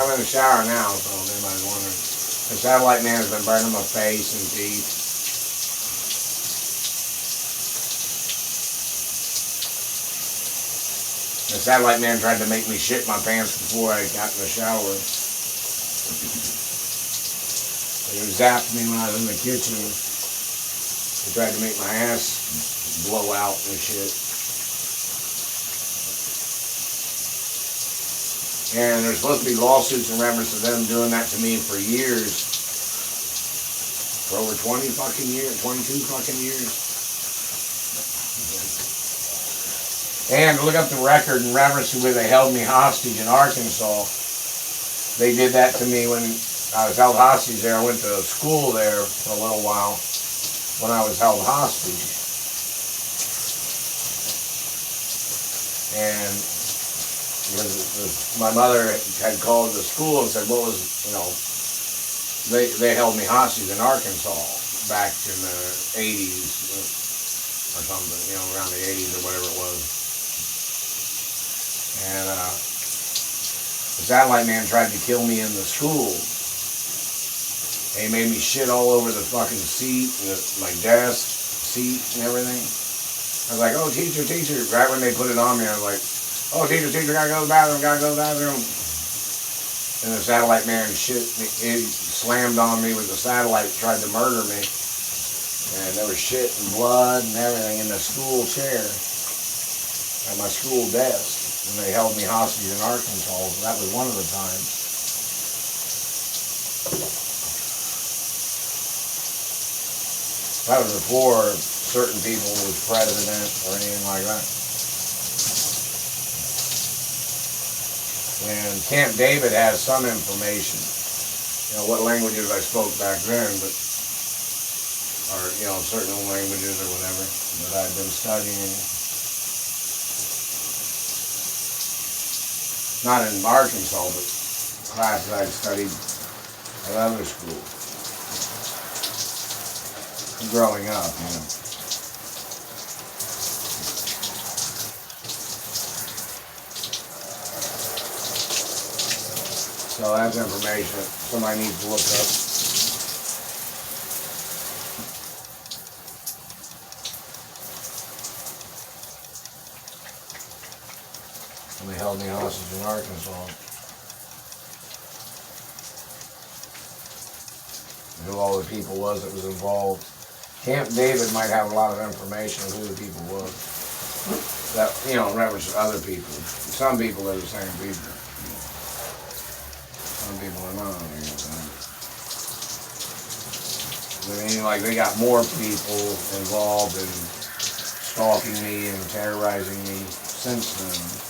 I'm in the shower now, so if anybody's wondering. The satellite man has been burning my face and teeth. The satellite man tried to make me shit my pants before I got in the shower. He zapped me when I was in the kitchen. He tried to make my ass blow out and shit. And there's supposed to be lawsuits in reference to them doing that to me for years. For over 20 fucking years, 22 fucking years. And look up the record in reference to where they held me hostage in Arkansas. They did that to me when I was held hostage there. I went to school there for a little while when I was held hostage. And because my mother had called the school and said, what was, they held me hostage in Arkansas back in the 80s or something, around the 80s or whatever it was. And the satellite man tried to kill me in the school. And he made me shit all over the fucking seat, and my desk, seat, and everything. I was like, oh, teacher. Right when they put it on me, I was like, oh, teacher, gotta go to the bathroom. And the satellite man shit, he slammed on me with the satellite, tried to murder me. And there was shit and blood and everything in the school chair at my school desk. And they held me hostage in Arkansas, so that was one of the times. That was before certain people was president or anything like that. And Camp David has some information, what languages I spoke back then, but, or, certain languages or whatever that I've been studying. Not in Arkansas, but classes I'd studied at other schools. Growing up, So that's information somebody needs to look up. And they held me hostage in Arkansas. Who all the people was that was involved. Camp David might have a lot of information on who the people was. That, in reference to other people. Some people are the same people. Some people are not. But they got more people involved in stalking me and terrorizing me since then.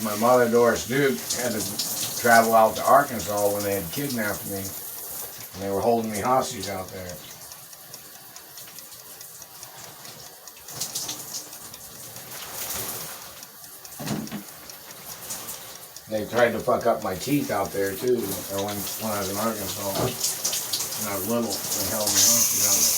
My mother, Doris Duke, had to travel out to Arkansas when they had kidnapped me. And they were holding me hostage out there. They tried to fuck up my teeth out there too, or when I was in Arkansas. When I was little, they held me hostage on it.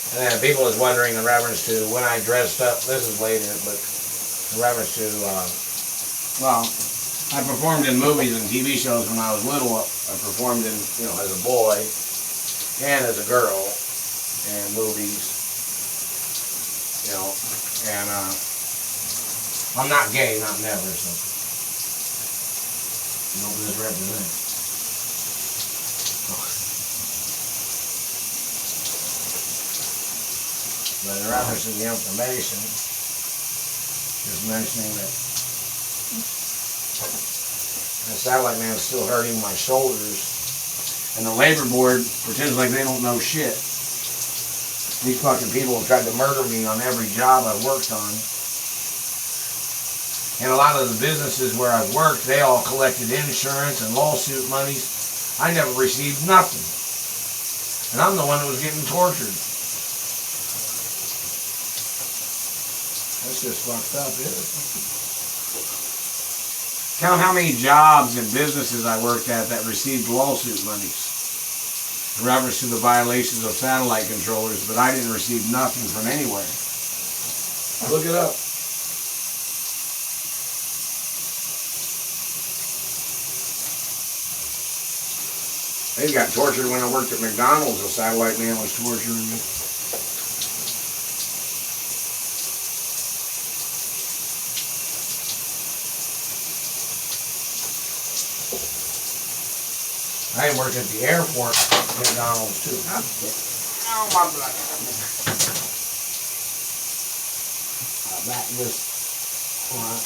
And then people was wondering in reference to when I dressed up, this is later, but in reference to, well, I performed in movies and TV shows when I was little. I performed in, as a boy and as a girl in movies, and I'm not gay, not never, so nobody this represents. But in reference to the information, just mentioning that the satellite man is still hurting my shoulders, and the labor board pretends like they don't know shit. These fucking people have tried to murder me on every job I've worked on. And a lot of the businesses where I've worked, they all collected insurance and lawsuit monies. I never received nothing. And I'm the one that was getting tortured. That's just fucked up, isn't it? Count how many jobs and businesses I worked at that received lawsuit monies in reference to the violations of satellite controllers, but I didn't receive nothing from anywhere. Look it up. They got tortured when I worked at McDonald's. The satellite man was torturing me. I worked at the airport, McDonald's too. Oh, my blood. Back this front.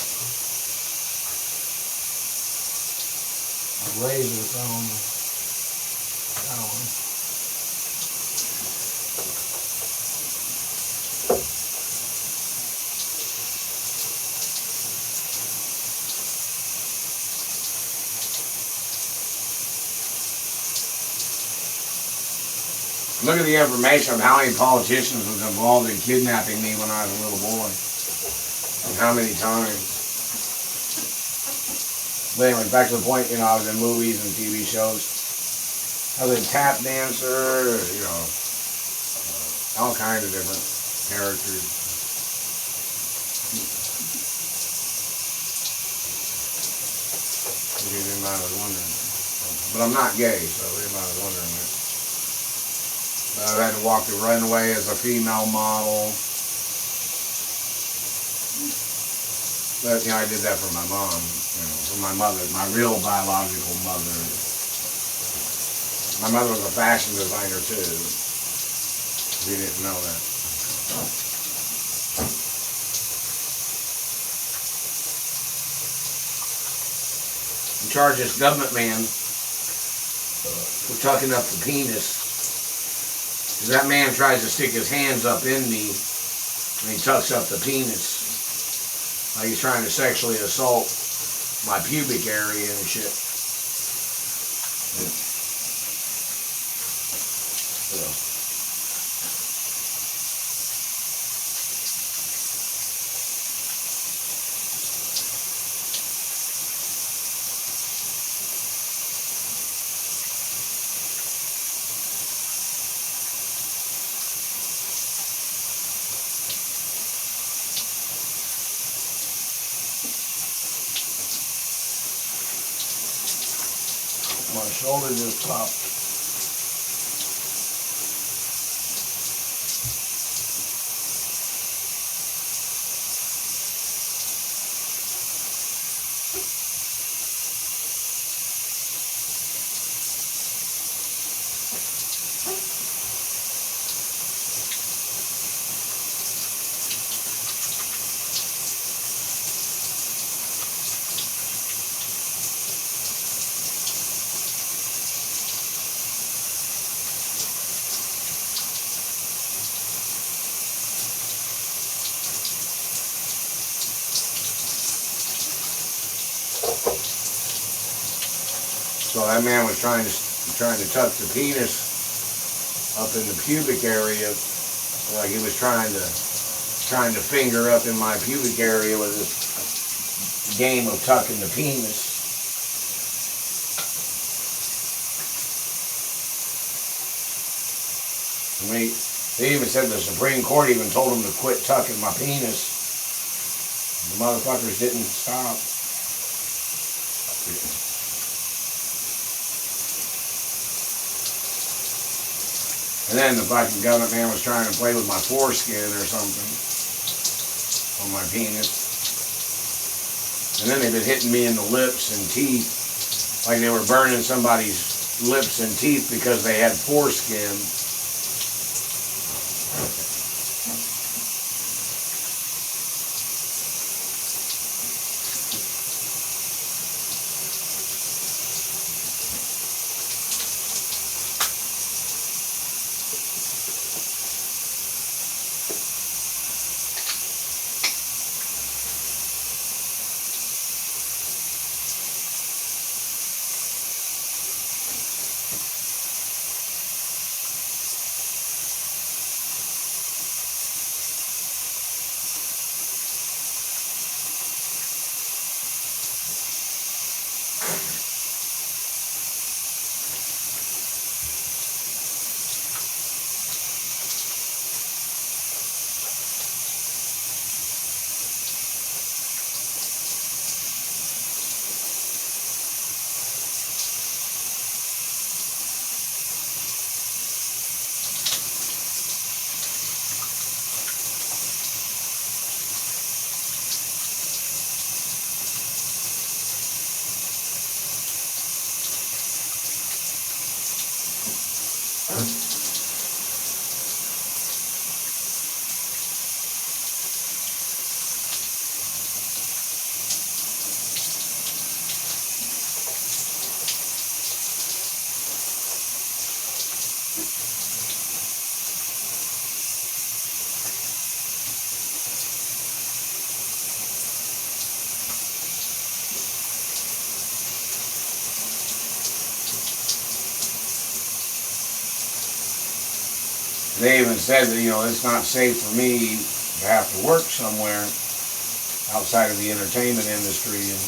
A razor from that one. Look at the information of how many politicians was involved in kidnapping me when I was a little boy. And how many times. But anyway, back to the point, I was in movies and TV shows. I was a tap dancer, all kinds of different characters. If anybody was wondering. But I'm not gay, so if anybody was wondering that. I've had to walk the runway as a female model. But, I did that for my mom, for my mother, my real biological mother. My mother was a fashion designer, too. If you didn't know that. In charge of this government man for tucking up the penis. That man tries to stick his hands up in me and he tucks up the penis. Like he's trying to sexually assault my pubic area and shit. So. My shoulder just popped. So that man was trying to tuck the penis up in the pubic area, like he was trying to finger up in my pubic area with this game of tucking the penis. They even said the Supreme Court even told them to quit tucking my penis. The motherfuckers didn't stop. And then the fucking government man was trying to play with my foreskin or something on my penis. And then they've been hitting me in the lips and teeth like they were burning somebody's lips and teeth because they had foreskin. They even said that, it's not safe for me to have to work somewhere outside of the entertainment industry and,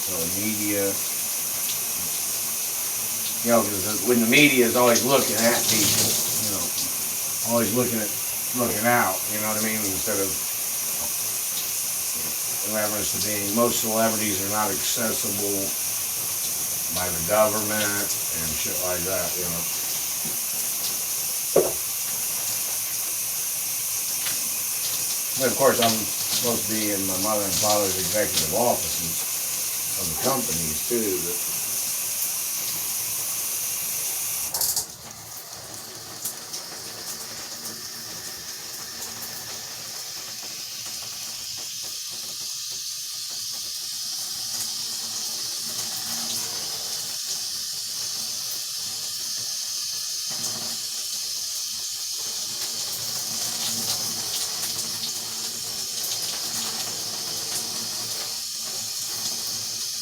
so media, because when the media is always looking at people, always looking out, you know what I mean, instead of, in reference to being, most celebrities are not accessible by the government and shit like that, And of course, I'm supposed to be in my mother and father's executive offices of the companies too.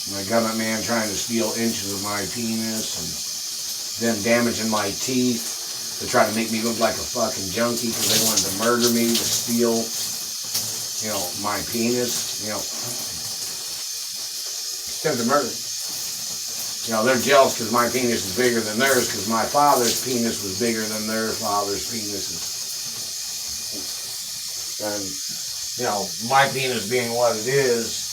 My government man trying to steal inches of my penis and them damaging my teeth to try to make me look like a fucking junkie because they wanted to murder me to steal, my penis, instead of murder. They're jealous because my penis is bigger than theirs because my father's penis was bigger than their father's penises. And, my penis being what it is,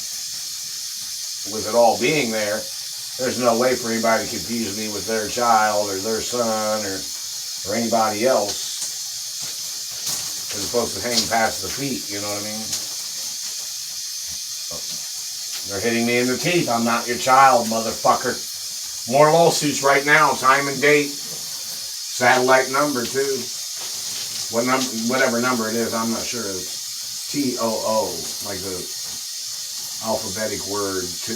with it all being there, there's no way for anybody to confuse me with their child or their son or anybody else. They're supposed to hang past the feet, you know what I mean? They're hitting me in the teeth. I'm not your child, motherfucker. More lawsuits right now, time and date. Satellite number, too. What number, whatever number it is, I'm not sure. It's TOO, like the alphabetic word to,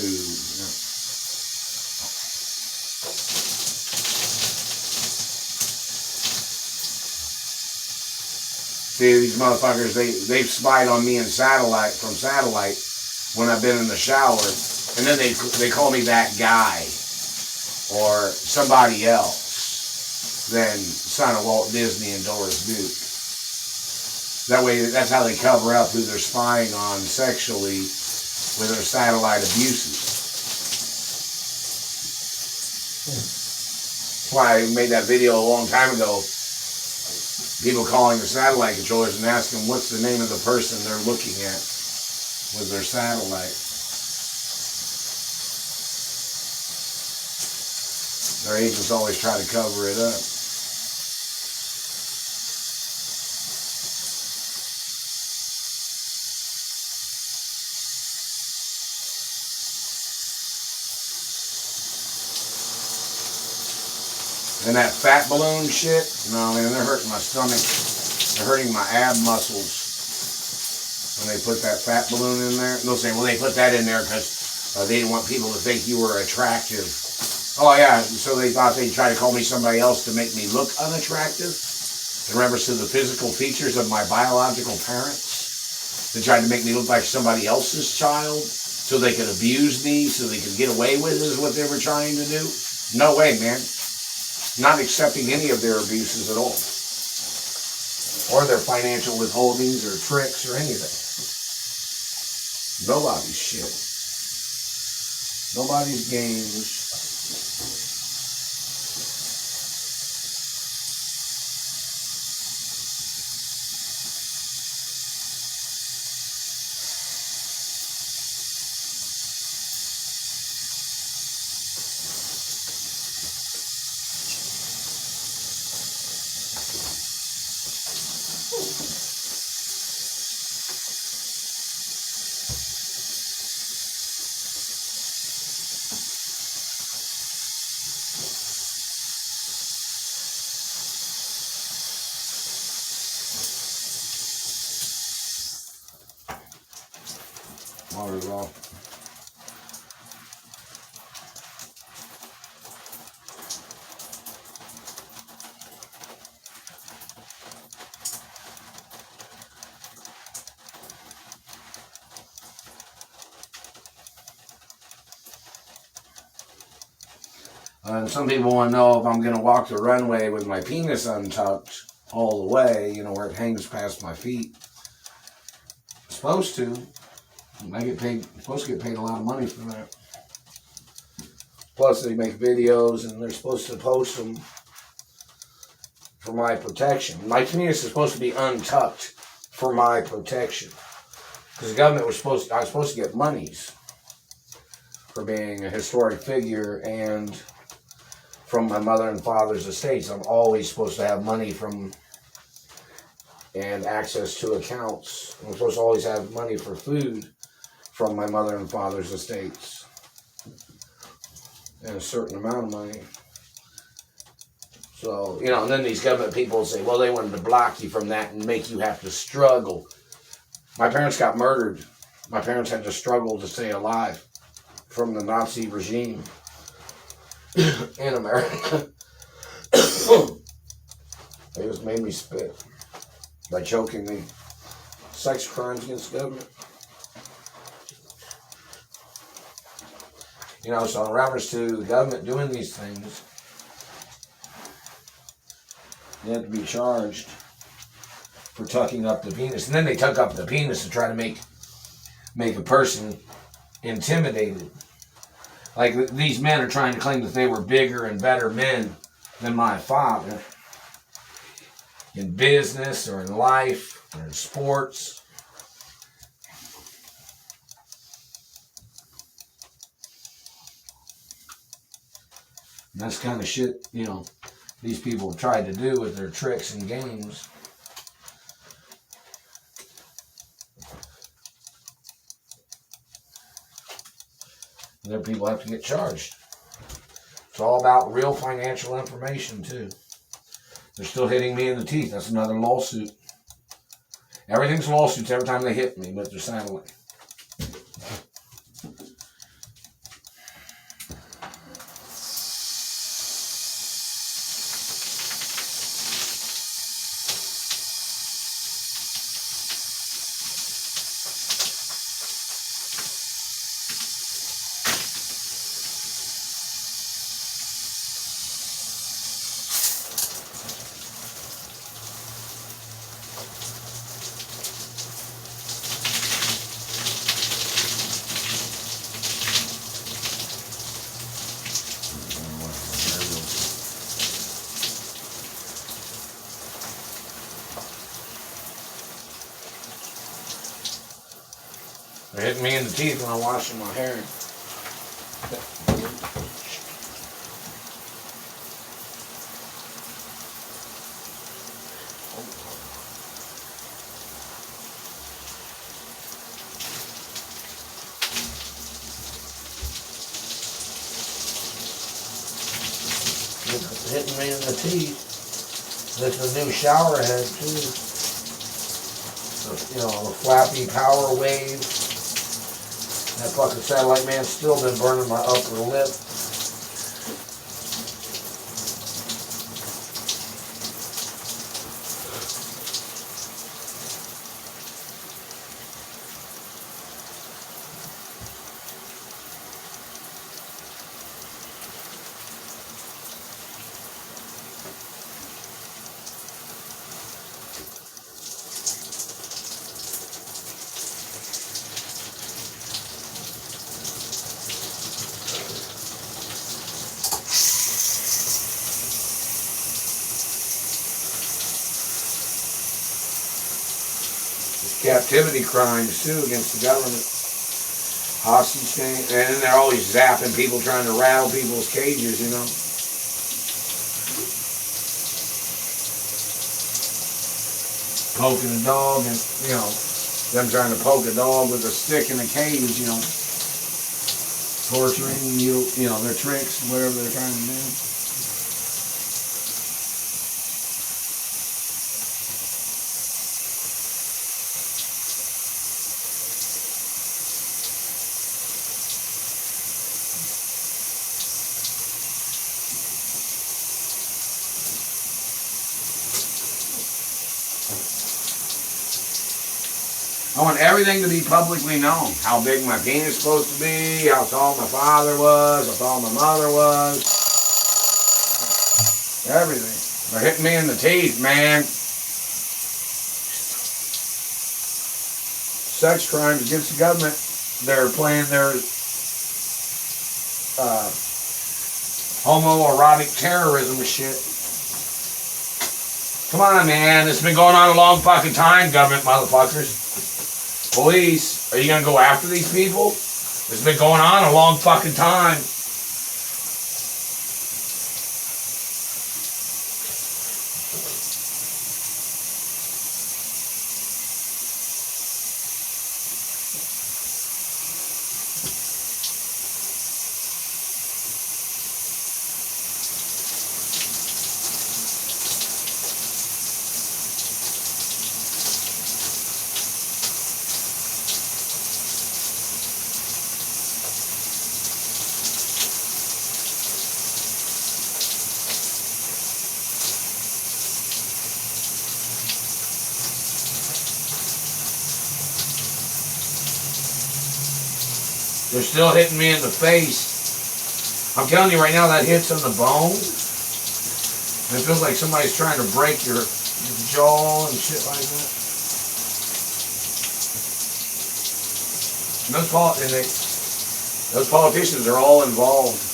See, these motherfuckers, they've spied on me from satellite when I've been in the shower And then they call me that guy or somebody else than son of Walt Disney and Doris Duke. That way, that's how they cover up who they're spying on sexually with their satellite abuses. That's why I made that video a long time ago. People calling their satellite controllers and asking what's the name of the person they're looking at with their satellite. Their agents always try to cover it up. And that fat balloon shit, no man, they're hurting my stomach. They're hurting my ab muscles when they put that fat balloon in there. They'll say, well, they put that in there because they didn't want people to think you were attractive. Oh yeah, so they thought they'd try to call me somebody else to make me look unattractive in reference to the physical features of my biological parents. They tried to make me look like somebody else's child so they could abuse me, so they could get away with it is what they were trying to do. No way, man. Not accepting any of their abuses at all. Or their financial withholdings or tricks or anything. Nobody's shit. Nobody's games. Water's off. And some people want to know if I'm going to walk the runway with my penis untucked all the way, you know, where it hangs past my feet. Supposed to. I get paid, supposed to get paid a lot of money for that. Plus they make videos and they're supposed to post them for my protection. My penis is supposed to be untucked for my protection. Because the government was I was supposed to get monies for being a historic figure and from my mother and father's estates. I'm always supposed to have money from and access to accounts. I'm supposed to always have money for food from my mother and father's estates. And a certain amount of money. So, you know, and then these government people say, well, they wanted to block you from that and make you have to struggle. My parents got murdered. My parents had to struggle to stay alive from the Nazi regime in America. They just made me spit by choking me. Sex crimes against the government. You know, so in reference to the government doing these things, you have to be charged for tucking up the penis. And then they tuck up the penis to try to make a person intimidated. Like these men are trying to claim that they were bigger and better men than my father in business or in life or in sports. And that's kind of shit, you know, these people have tried to do with their tricks and games. And their people have to get charged. It's all about real financial information, too. They're still hitting me in the teeth. That's another lawsuit. Everything's lawsuits every time they hit me with their satellite. They're hitting me in the teeth when I'm washing my hair. It's hitting me in the teeth. This is a new shower head too. So, you know, the flappy power wave. That fucking satellite man's still been burning my upper lip. Captivity crimes too against the government. Hostage thing, and then they're always zapping people, trying to rattle people's cages, you know. Poking a dog, and you know, them trying to poke a dog with a stick in a cage, you know. Torturing you know, their tricks, whatever they're trying to do. I want everything to be publicly known. How big my penis is supposed to be, how tall my father was, how tall my mother was. Everything. They're hitting me in the teeth, man. Sex crimes against the government. They're playing their homoerotic terrorism shit. Come on, man. It's been going on a long fucking time, government motherfuckers. Police, are you gonna go after these people? It's been going on a long fucking time. They're still hitting me in the face. I'm telling you right now, that hits on the bone. And it feels like somebody's trying to break your jaw and shit like that. And those politicians are all involved.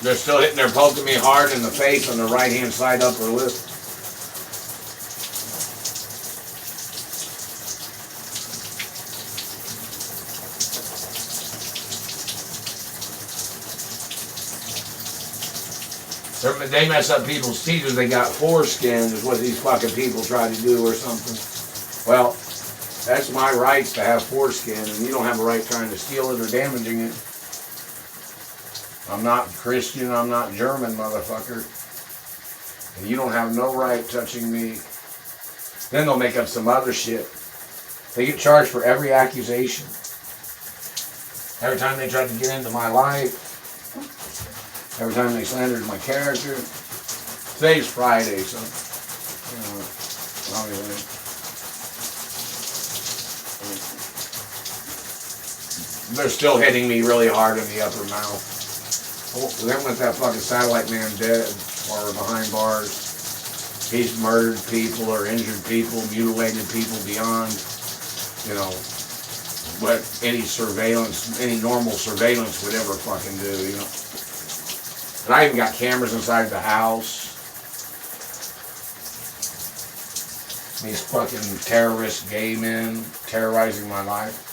They're still hitting, they're poking me hard in the face on the right hand side upper lip. They mess up people's teeth if they got foreskin, is what these fucking people try to do or something. Well, that's my rights to have foreskin, and you don't have a right trying to steal it or damaging it. I'm not Christian, I'm not German, motherfucker. And you don't have no right touching me. Then they'll make up some other shit. They get charged for every accusation. Every time they tried to get into my life. Every time they slandered my character. Today's Friday, so, you know, obviously. They're still hitting me really hard in the upper mouth. Then with that fucking satellite man dead or behind bars. He's murdered people or injured people, mutilated people beyond, you know, what any surveillance, any normal surveillance would ever fucking do, you know. And I even got cameras inside the house. These fucking terrorist gay men terrorizing my life.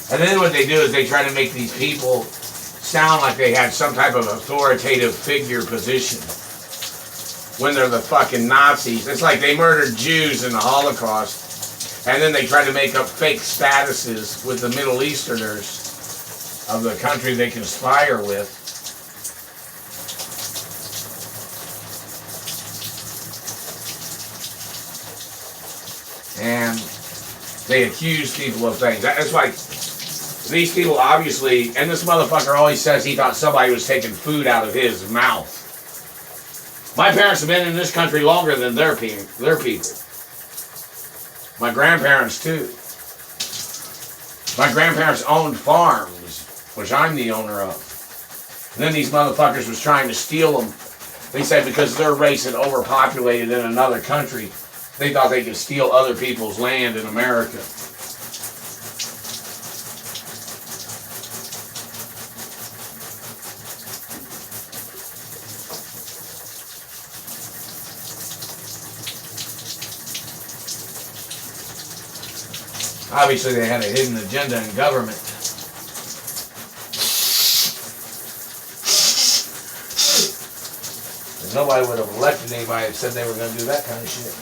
And then what they do is they try to make these people sound like they had some type of authoritative figure position when they're the fucking Nazis. It's like they murdered Jews in the Holocaust, and then they try to make up fake statuses with the Middle Easterners of the country they conspire with. And they accuse people of things. That's like, these people obviously, and this motherfucker always says he thought somebody was taking food out of his mouth. My parents have been in this country longer than their people. My grandparents too. My grandparents owned farms, which I'm the owner of. And then these motherfuckers was trying to steal them. They said because their race had overpopulated in another country, they thought they could steal other people's land in America. Obviously, they had a hidden agenda in government. And nobody would have elected anybody that said they were going to do that kind of shit.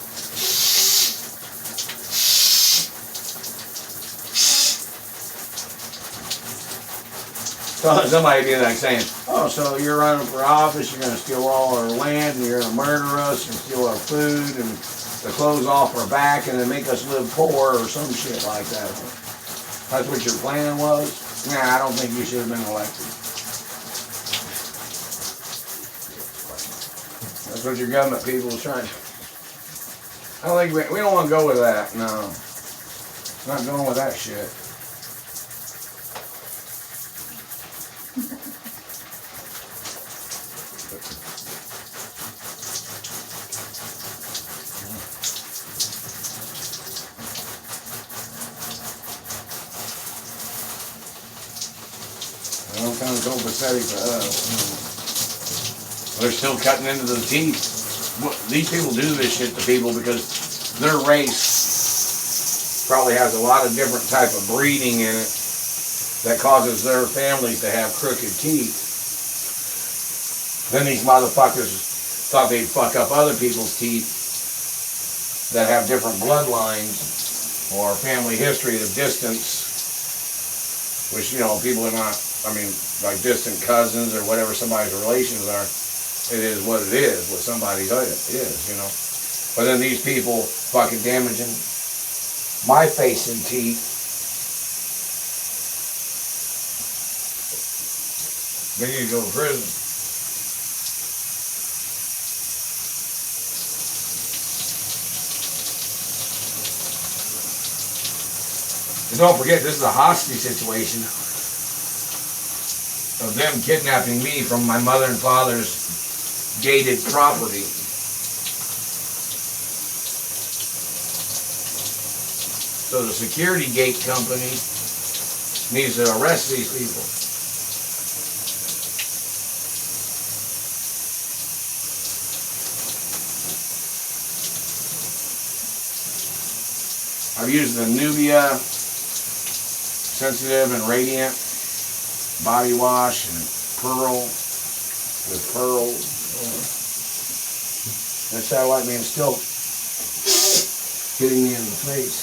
So somebody would be like saying, oh, so you're running for office, you're going to steal all our land, and you're going to murder us, and steal our food, and the clothes off our back, and then make us live poor, or some shit like that. That's what your plan was? Nah, I don't think you should have been elected. That's what your government people is trying to... I don't think we don't want to go with that, no. Not going with that shit. Kind of so pathetic to us. They're still cutting into the teeth. These people do this shit to people because their race probably has a lot of different type of breeding in it that causes their families to have crooked teeth. Then these motherfuckers thought they'd fuck up other people's teeth that have different bloodlines or family history of distance, which, you know, people are not, I mean, like distant cousins or whatever somebody's relations are. It is what it is, what somebody is, you know. But then these people fucking damaging my face and teeth. They need to go to prison. And don't forget, this is a hostage situation of them kidnapping me from my mother and father's gated property. So the security gate company needs to arrest these people. I've used the Nubia Sensitive and Radiant body wash and pearl with pearls. That satellite man still hitting me in the face,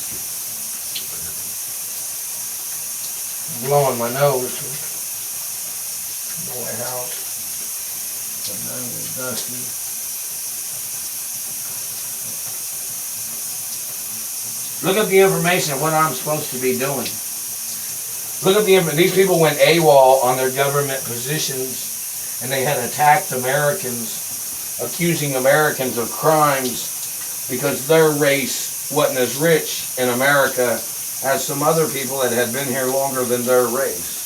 blowing my nose. My house, the nose is dusty. Look up the information of what I'm supposed to be doing. Look up the information. These people went AWOL on their government positions, and they had attacked Americans, accusing Americans of crimes because their race wasn't as rich in America as some other people that had been here longer than their race.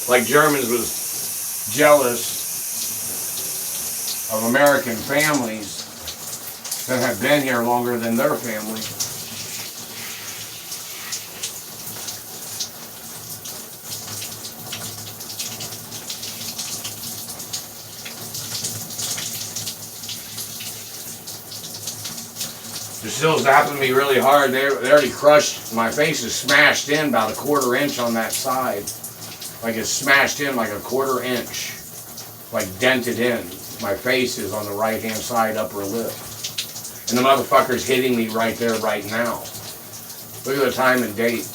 Like Germans was jealous of American families that have been here longer than their family. The still zapping me really hard. They already crushed. My face is smashed in about a 1/4 inch on that side. Like it's smashed in like a 1/4 inch. Like dented in. My face is on the right hand side upper lip. And the motherfucker's hitting me right there right now. Look at the time and date.